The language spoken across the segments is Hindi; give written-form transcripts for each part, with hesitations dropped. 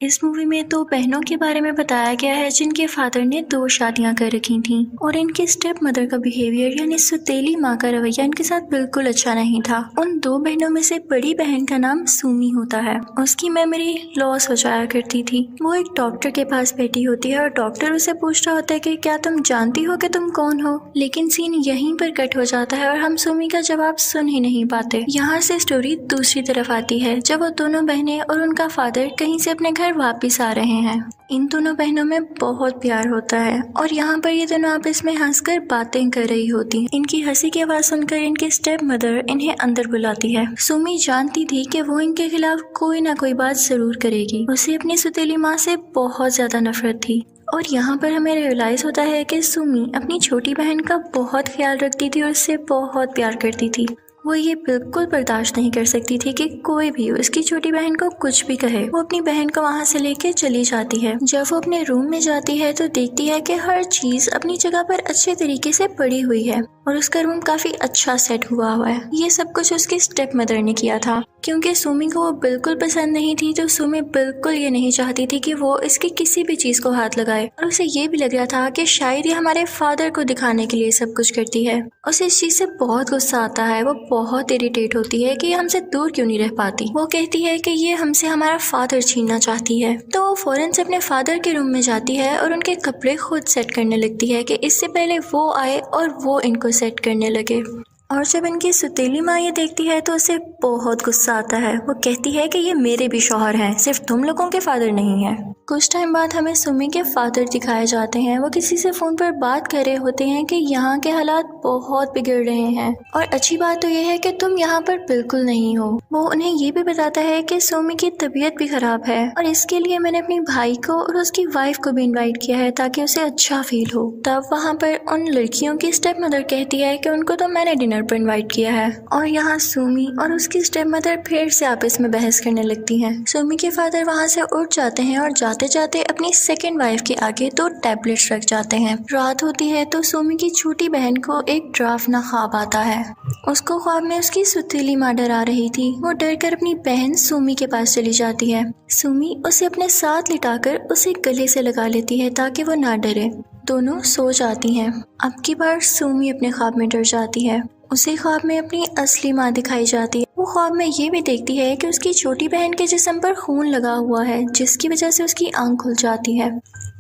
इस मूवी में 2 बहनों के बारे में बताया गया है जिनके फादर ने 2 शादियां कर रखी थीं और इनकी स्टेप मदर का बिहेवियर यानी सुतेली माँ का रवैया इनके साथ बिल्कुल अच्छा नहीं था। उन 2 बहनों में से बड़ी बहन का नाम सुमी होता है। उसकी मेमोरी लॉस हो जाया करती थी। वो एक डॉक्टर के पास बैठी होती है और डॉक्टर उसे पूछता होता है कि क्या तुम जानती हो कि तुम कौन हो, लेकिन सीन यहीं पर कट हो जाता है और हम सुमी का जवाब सुन ही नहीं पाते। यहाँ से स्टोरी दूसरी तरफ आती है जब वो दोनों बहनें और उनका फादर कहीं से अपने घर वापस आ रहे हैं। इन दोनों बहनों में बहुत प्यार होता है और यहाँ पर ये दोनों आपस में हंसकर बातें कर रही होती हैं। इनकी हंसी की आवाज सुनकर इनकी स्टेप मदर इन्हें अंदर बुलाती है। सुमी जानती थी कि वो इनके खिलाफ कोई ना कोई बात जरूर करेगी। उसे अपनी सुतेली माँ से बहुत ज्यादा नफरत थी और यहाँ पर हमें रियलाइज होता है कि सुमी अपनी छोटी बहन का बहुत ख्याल रखती थी और उससे बहुत प्यार करती थी। वो ये बिल्कुल बर्दाश्त नहीं कर सकती थी कि कोई भी उसकी छोटी बहन को कुछ भी कहे। वो अपनी बहन को वहाँ से लेके चली जाती है। जब वो अपने रूम में जाती है तो देखती है कि हर चीज अपनी जगह पर अच्छे तरीके से पड़ी हुई है और उसका रूम काफी अच्छा सेट हुआ है। ये सब कुछ उसकी स्टेप मदर ने किया था। क्योंकि सुमी को वो बिल्कुल पसंद नहीं थी तो सुमी बिल्कुल ये नहीं चाहती थी कि वो इसकी किसी भी चीज को हाथ लगाए और उसे ये भी लग रहा था कि शायद ये हमारे फादर को दिखाने के लिए सब कुछ करती है। उसे इस चीज से बहुत गुस्सा आता है। वो बहुत इरिटेट होती है कि ये हमसे दूर क्यों नहीं रह पाती। वो कहती है कि ये हमसे हमारा फादर छीनना चाहती है। तो वो फौरन से अपने फादर के रूम में जाती है और उनके कपड़े खुद सेट करने लगती है कि इससे पहले वो आए और वो इनको सेट करने लगे। और जब इनकी सुतेली माँ ये देखती है तो उसे बहुत गुस्सा आता है। वो कहती है कि ये मेरे भी शौहर हैं, सिर्फ तुम लोगों के फादर नहीं है। कुछ टाइम बाद हमें सुमी के फादर दिखाए जाते हैं। वो किसी से फोन पर बात कर रहे होते हैं कि यहाँ के हालात बहुत बिगड़ रहे हैं और अच्छी बात तो ये है कि तुम यहाँ पर बिल्कुल नहीं हो। वो उन्हें ये भी बताता है कि सुमी की तबीयत भी खराब है और इसके लिए मैंने अपने भाई को और उसकी वाइफ को भी इन्वाइट किया है ताकि उसे अच्छा फील हो। तब वहाँ पर उन लड़कियों की स्टेप मदर कहती है कि उनको तो मैंने डिनर पर इनवाइट किया है और यहाँ सुमी और उसकी स्टेप मदर फिर से आपस में बहस करने लगती हैं। सुमी के फादर वहाँ से उठ जाते हैं और जाते जाते अपनी सेकंड वाइफ के आगे 2 टैबलेट्स रख जाते हैं। रात होती है तो सुमी की छोटी बहन को एक डरावना ख्वाब आता है। उसको ख्वाब में उसकी सुतीली माँ डरा रही थी। वो डर कर अपनी बहन सुमी के पास चली जाती है। सुमी उसे अपने साथ लिटाकर उसे गले से लगा लेती है ताकि वो ना डरे। दोनों सो जाती हैं। अब की बार सुमी अपने ख्वाब में डर जाती है। उसे ख्वाब में अपनी असली माँ दिखाई जाती है। वो ख्वाब में ये भी देखती है कि उसकी छोटी बहन के जिस्म पर खून लगा हुआ है जिसकी वजह से उसकी आंख खुल जाती है।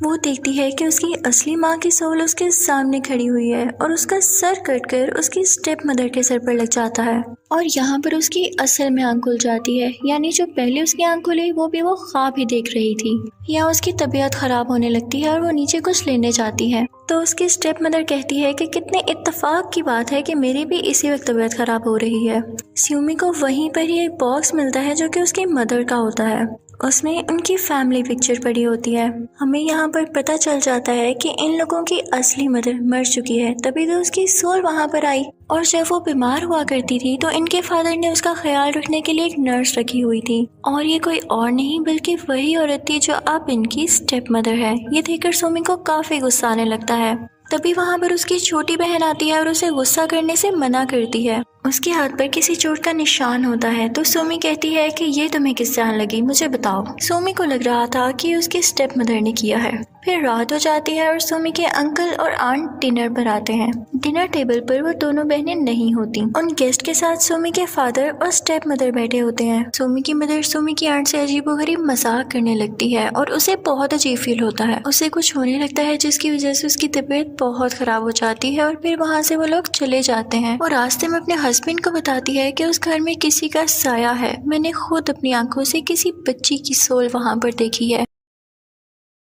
वो देखती है कि उसकी असली माँ की सोल उसके सामने खड़ी हुई है और उसका सर कटकर उसकी स्टेप मदर के सर पर लग जाता है और यहाँ पर उसकी असल में आंख खुल जाती है। यानी जो पहले उसकी आंख खुली वो भी वो ख्वाब ही देख रही थी। यहाँ उसकी तबीयत खराब होने लगती है और वो नीचे कुछ लेने जाती है तो उसकी स्टेप मदर कहती है कि कितने इत्तेफाक की बात है कि मेरी भी इसी वक्त तबीयत खराब हो रही है। सुमी को वहीं पर ही एक बॉक्स मिलता है जो कि उसकी मदर का होता है। उसमें उनकी फैमिली पिक्चर पड़ी होती है। हमें यहाँ पर पता चल जाता है कि इन लोगों की असली मदर मर चुकी है, तभी तो उसकी सोल वहाँ पर आई। और जब वो बीमार हुआ करती थी तो इनके फादर ने उसका ख्याल रखने के लिए एक नर्स रखी हुई थी और ये कोई और नहीं बल्कि वही औरत थी जो अब इनकी स्टेप मदर है। ये देखकर सुमी को काफी गुस्सा आने लगता है। तभी वहाँ पर उसकी छोटी बहन आती है और उसे गुस्सा करने से मना करती है। उसके हाथ पर किसी चोट का निशान होता है तो सुमी कहती है कि ये तुम्हें किस जान लगी, मुझे बताओ। सुमी को लग रहा था कि उसकी स्टेप मदर ने किया है। फिर रात हो जाती है और सुमी के अंकल और आंट डिनर पर आते हैं। डिनर टेबल पर वो दोनों बहनें नहीं होती। उन गेस्ट के साथ सुमी के फादर और स्टेप मदर बैठे होते हैं। सुमी की मदर सुमी की आंट से अजीबोगरीब मजाक करने लगती है और उसे बहुत अजीब फील होता है। उसे कुछ होने लगता है जिसकी वजह से उसकी तबीयत बहुत खराब हो जाती है और फिर वहाँ से वो लोग चले जाते हैं। और रास्ते में अपने हस्बैंड को बताती है कि उस घर में किसी का साया है। मैंने खुद अपनी आंखों से किसी बच्ची की सोल वहाँ पर देखी है।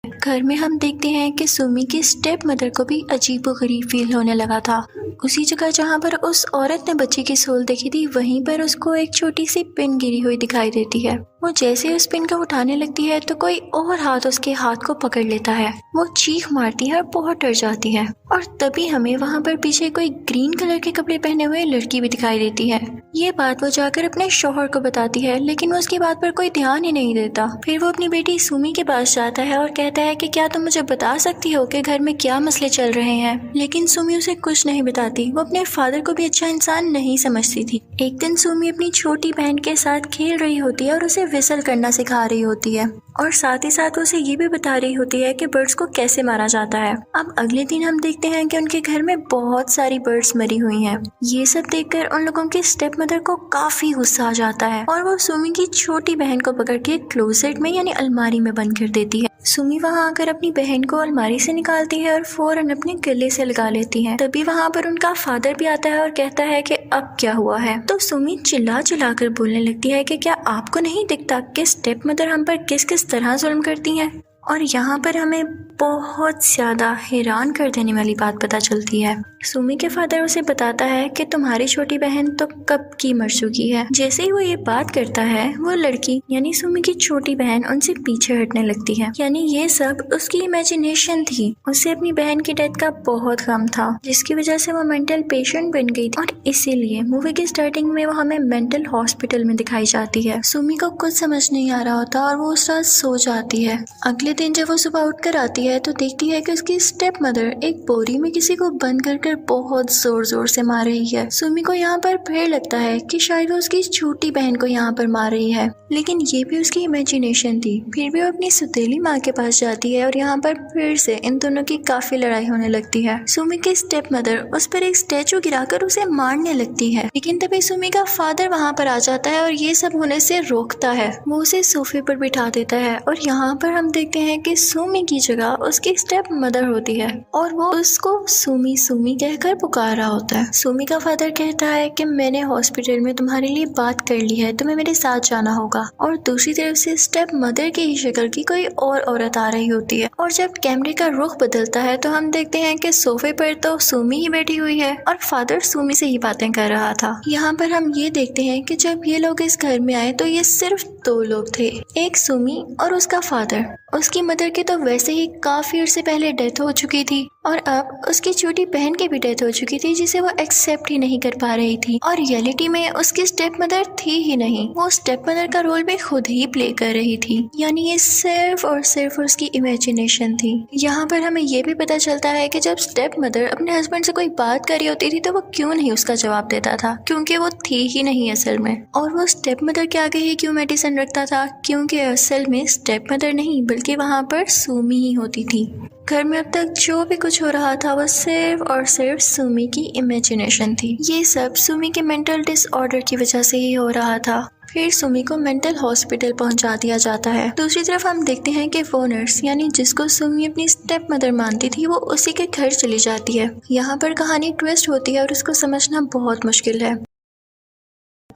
घर में हम देखते हैं कि सुमी की स्टेप मदर को भी अजीबोगरीब फील होने लगा था। उसी जगह जहाँ पर उस औरत ने बच्ची की सोल देखी थी वहीं पर उसको एक छोटी सी पिन गिरी हुई दिखाई देती है। वो जैसे ही उस पिन को उठाने लगती है तो कोई और हाथ उसके हाथ को पकड़ लेता है। वो चीख मारती है और बहुत डर जाती है और तभी हमें वहाँ पर पीछे कोई ग्रीन कलर के कपड़े पहने हुए लड़की भी दिखाई देती है। ये बात वो जाकर अपने शौहर को बताती है लेकिन वो उसकी बात पर कोई ध्यान ही नहीं देता। फिर वो अपनी बेटी सुमी के पास जाता है और कहता है कि क्या तुम मुझे बता सकती हो कि घर में क्या मसले चल रहे हैं। लेकिन सुमी उसे कुछ नहीं बताती। वो अपने फादर को भी अच्छा इंसान नहीं समझती थी। एक दिन सुमी अपनी छोटी बहन के साथ खेल रही होती है और उसे विसल करना सिखा रही होती है और साथ ही साथ उसे ये भी बता रही होती है कि बर्ड्स को कैसे मारा जाता है। अब अगले दिन हम देखते हैं कि उनके घर में बहुत सारी बर्ड्स मरी हुई हैं। ये सब देखकर उन लोगों की स्टेप मदर को काफी गुस्सा आ जाता है और वो सुमी की छोटी बहन को पकड़ के क्लोसेट में यानी अलमारी में बंद कर देती है। सुमी वहाँ आकर अपनी बहन को अलमारी से निकालती है और फौरन अपने गले से लगा लेती है। तभी वहाँ पर उनका फादर भी आता है और कहता है कि अब क्या हुआ है। तो सुमी चिल्ला चिल्ला कर बोलने लगती है कि क्या आपको नहीं दिखता कि स्टेप मदर हम पर किस किस तरह जुल्म करती हैं। और यहाँ पर हमें बहुत ज्यादा हैरान कर देने वाली बात पता चलती है। सुमी के फादर उसे बताता है कि तुम्हारी छोटी बहन तो कब की मर चुकी है। जैसे ही वो ये बात करता है वो लड़की यानी सुमी की छोटी बहन उनसे पीछे हटने लगती है। यानी ये सब उसकी इमेजिनेशन थी। उसे अपनी बहन की डेथ का बहुत गम था जिसकी वजह से वो मेंटल पेशेंट बन गई थी और इसीलिए मूवी की स्टार्टिंग में वो हमें मेंटल हॉस्पिटल में दिखाई जाती है। सुमी को कुछ समझ नहीं आ रहा होता और वो उस रात सो जाती है। अगले दिन जब वो सुबह उठकर आती है तो देखती है कि उसकी स्टेप मदर एक बोरी में किसी को बंद कर बहुत जोर जोर से मार रही है। सुमी को यहाँ पर फिर लगता है कि शायद वो उसकी छोटी बहन को यहाँ पर मार रही है, लेकिन ये भी उसकी इमेजिनेशन थी। फिर भी वो अपनी सुतेली माँ के पास जाती है और यहाँ पर फिर से इन दोनों की काफी लड़ाई होने लगती है। सुमी की स्टेप मदर उस पर एक स्टैचू गिराकर उसे मारने लगती है, लेकिन तभी सुमी का फादर वहाँ पर आ जाता है और ये सब होने से रोकता है। वो उसे सोफे पर बिठा देता है और यहाँ पर हम देखते हैं कि सुमी की जगह उसकी स्टेप मदर होती है और वो उसको सुमी सुमी कहकर पुकार रहा होता है। सुमी का फादर कहता है कि मैंने हॉस्पिटल में तुम्हारे लिए बात कर ली है, तुम्हें मेरे साथ जाना होगा। और दूसरी तरफ से स्टेप मदर की ही शक्ल की कोई और औरत आ रही होती है और जब कैमरे का रुख बदलता है तो हम देखते हैं कि सोफे पर तो सुमी ही बैठी हुई है और फादर सुमी से ही बातें कर रहा था। यहाँ पर हम ये देखते हैं कि जब ये लोग इस घर में आए तो ये सिर्फ 2 लोग थे, एक सुमी और उसका फादर। उसकी मदर की तो वैसे ही काफी अर्से पहले डेथ हो चुकी थी और अब उसकी छोटी बहन की भी डेथ हो चुकी थी जिसे वो एक्सेप्ट ही नहीं कर पा रही थी और रियलिटी में उसकी स्टेप मदर थी ही नहीं, वो स्टेप मदर का रोल भी खुद ही प्ले कर रही थी। यानी ये सिर्फ और सिर्फ उसकी इमेजिनेशन थी। यहाँ पर हमें ये भी पता चलता है कि जब स्टेप मदर अपने हस्बैंड से कोई बात कर रही होती थी तो वो क्यों नहीं उसका जवाब देता था, क्योंकि वो थी ही नहीं असल में। और वो स्टेप मदर के आगे ही क्यों मेडिसिन रखता था, क्योंकि असल में स्टेप मदर नहीं बल्कि वहाँ पर सुमी ही होती थी। घर में अब तक जो भी कुछ हो रहा था वो सिर्फ और सिर्फ सुमी की इमेजिनेशन थी। ये सब सुमी के मेंटल डिसऑर्डर की वजह से ही हो रहा था। फिर सुमी को मेंटल हॉस्पिटल पहुंचा दिया जाता है। दूसरी तरफ हम देखते हैं कि वो नर्स यानी जिसको सुमी अपनी स्टेप मदर मानती थी वो उसी के घर चली जाती है। यहाँ पर कहानी ट्विस्ट होती है और उसको समझना बहुत मुश्किल है।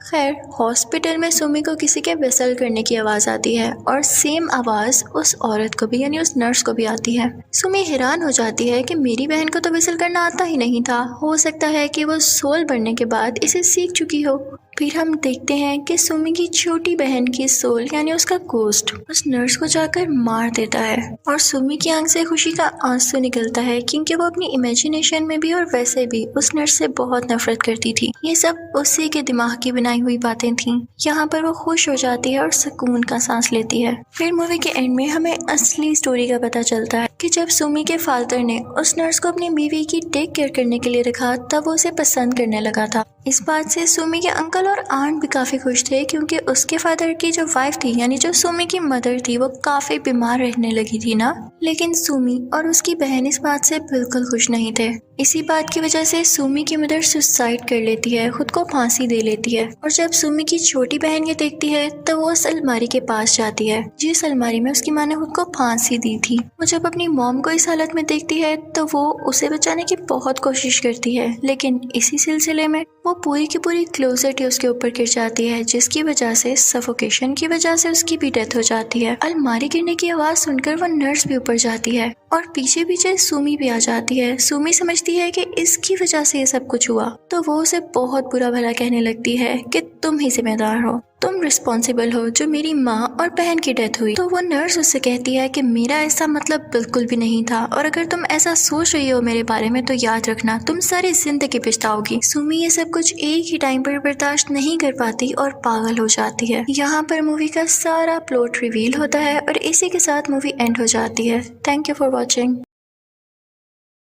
खैर हॉस्पिटल में सुमी को किसी के विसल करने की आवाज आती है और सेम आवाज उस औरत को भी यानी उस नर्स को भी आती है। सुमी हैरान हो जाती है कि मेरी बहन को तो विसल करना आता ही नहीं था, हो सकता है कि वो सोल बनने के बाद इसे सीख चुकी हो। फिर हम देखते हैं कि सुमी की छोटी बहन की सोल यानी उसका गोस्ट उस नर्स को जाकर मार देता है और सुमी की आंख से खुशी का आंसू निकलता है क्योंकि वो अपनी इमेजिनेशन में भी और वैसे भी उस नर्स से बहुत नफरत करती थी। ये सब उसी के दिमाग की बनाई हुई बातें थीं। यहाँ पर वो खुश हो जाती है और सुकून का सांस लेती है। फिर मूवी के एंड में हमें असली स्टोरी का पता चलता है कि जब सुमी के फादर ने उस नर्स को अपनी बीवी की टेक केयर करने के लिए रखा तब वो उसे पसंद करने लगा था। इस बात से सुमी के अंकल और आंट भी काफी खुश थे क्योंकि उसके फादर की जो वाइफ थी यानी जो सुमी की मदर थी वो काफी बीमार रहने लगी थी ना। लेकिन सुमी और उसकी बहन इस बात से बिल्कुल खुश नहीं थे। इसी बात की वजह से सुमी की मदर सुसाइड कर लेती है, खुद को फांसी दे लेती है। और जब सुमी की छोटी बहन ये देखती है तो वो उस अलमारी के पास जाती है जिस अलमारी में उसकी माँ ने खुद को फांसी दी थी। वो जब अपनी मॉम को इस हालत में देखती है तो वो उसे बचाने की बहुत कोशिश करती है, लेकिन इसी सिलसिले में वो पूरी की पूरी क्लोजेट ही उसके ऊपर गिर जाती है जिसकी वजह से सफोकेशन की वजह से उसकी भी डेथ हो जाती है। अलमारी गिरने की आवाज सुनकर वो नर्स भी ऊपर जाती है और पीछे पीछे सुमी भी आ जाती है। सुमी समझती है कि इसकी वजह से ये सब कुछ हुआ तो वो उसे बहुत बुरा भला कहने लगती है कि तुम ही जिम्मेदार हो, तुम रिस्पॉन्सिबल हो जो मेरी माँ और बहन की डेथ हुई। तो वो नर्स उससे कहती है कि मेरा ऐसा मतलब बिल्कुल भी नहीं था और अगर तुम ऐसा सोच रही हो मेरे बारे में तो याद रखना तुम सारी जिंदगी पछताओगी। सुमी ये सब कुछ एक ही टाइम पर बर्दाश्त नहीं कर पाती और पागल हो जाती है। यहाँ पर मूवी का सारा प्लॉट रिवील होता है और इसी के साथ मूवी एंड हो जाती है। Thank you for watching.